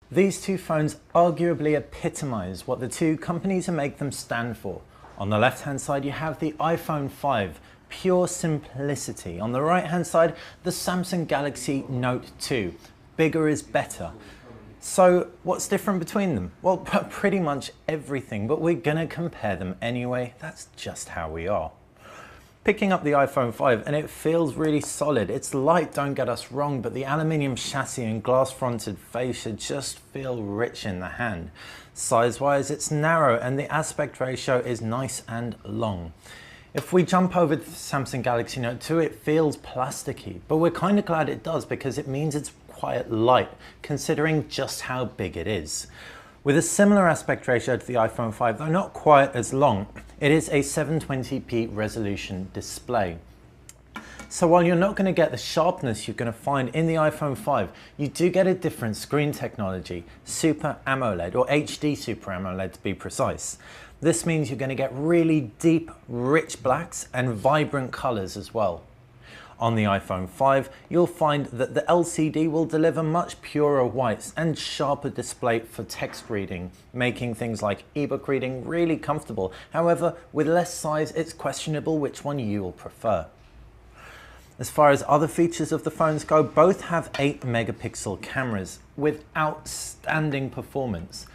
These two phones arguably epitomize what the two companies who make them stand for. On the left hand side you have the iPhone 5, pure simplicity. On the right hand side, the Samsung Galaxy Note 2, bigger is better. So what's different between them? Well, pretty much everything, but we're gonna compare them anyway. That's just how we are. Picking up the iPhone 5 and it feels really solid. It's light, don't get us wrong, but the aluminium chassis and glass fronted fascia just feel rich in the hand. Size wise it's narrow and the aspect ratio is nice and long. If we jump over to the Samsung Galaxy Note 2, it feels plasticky, but we're kind of glad it does because it means it's quite light considering just how big it is. With a similar aspect ratio to the iPhone 5, though not quite as long, it is a 720p resolution display. So while you're not going to get the sharpness you're going to find in the iPhone 5, you do get a different screen technology, Super AMOLED, or HD Super AMOLED to be precise. This means you're going to get really deep, rich blacks and vibrant colors as well. On the iPhone 5, you'll find that the LCD will deliver much purer whites and sharper display for text reading, making things like ebook reading really comfortable. However, with less size, it's questionable which one you will prefer. As far as other features of the phones go, both have 8 megapixel cameras with outstanding performance.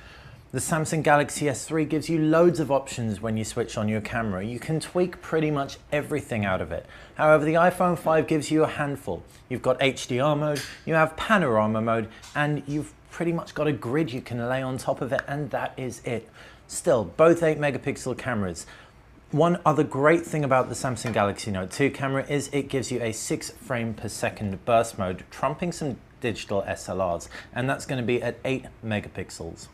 The Samsung Galaxy S3 gives you loads of options when you switch on your camera. You can tweak pretty much everything out of it. However, the iPhone 5 gives you a handful. You've got HDR mode, you have panorama mode, and you've pretty much got a grid you can lay on top of it, and that is it. Still, both 8 megapixel cameras. One other great thing about the Samsung Galaxy Note 2 camera is it gives you a 6 frame per second burst mode, trumping some digital SLRs, and that's going to be at 8 megapixels.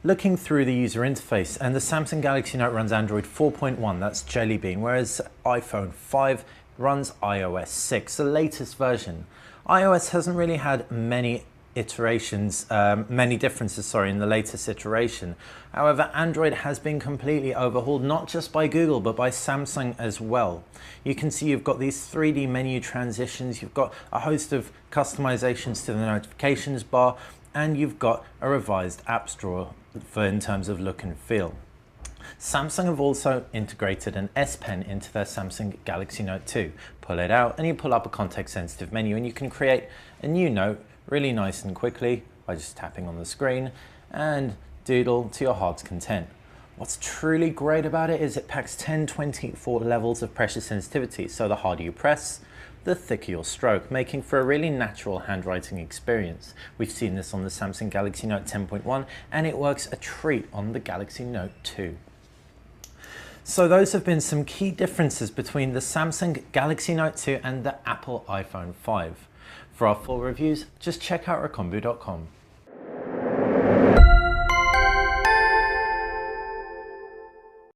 Looking through the user interface, and the Samsung Galaxy Note runs Android 4.1, that's Jelly Bean, whereas iPhone 5 runs iOS 6, the latest version. iOS hasn't really had many differences in the latest iteration. However, Android has been completely overhauled, not just by Google, but by Samsung as well. You can see you've got these 3D menu transitions, you've got a host of customizations to the notifications bar, and you've got a revised App Store in terms of look and feel. Samsung have also integrated an S Pen into their Samsung Galaxy Note 2. Pull it out and you pull up a context sensitive menu and you can create a new note really nice and quickly by just tapping on the screen and doodle to your heart's content. What's truly great about it is it packs 1024 levels of pressure sensitivity, so the harder you press, the thicker your stroke, making for a really natural handwriting experience. We've seen this on the Samsung Galaxy Note 10.1 and it works a treat on the Galaxy Note 2. So those have been some key differences between the Samsung Galaxy Note 2 and the Apple iPhone 5. For our full reviews, just check out rocombu.com.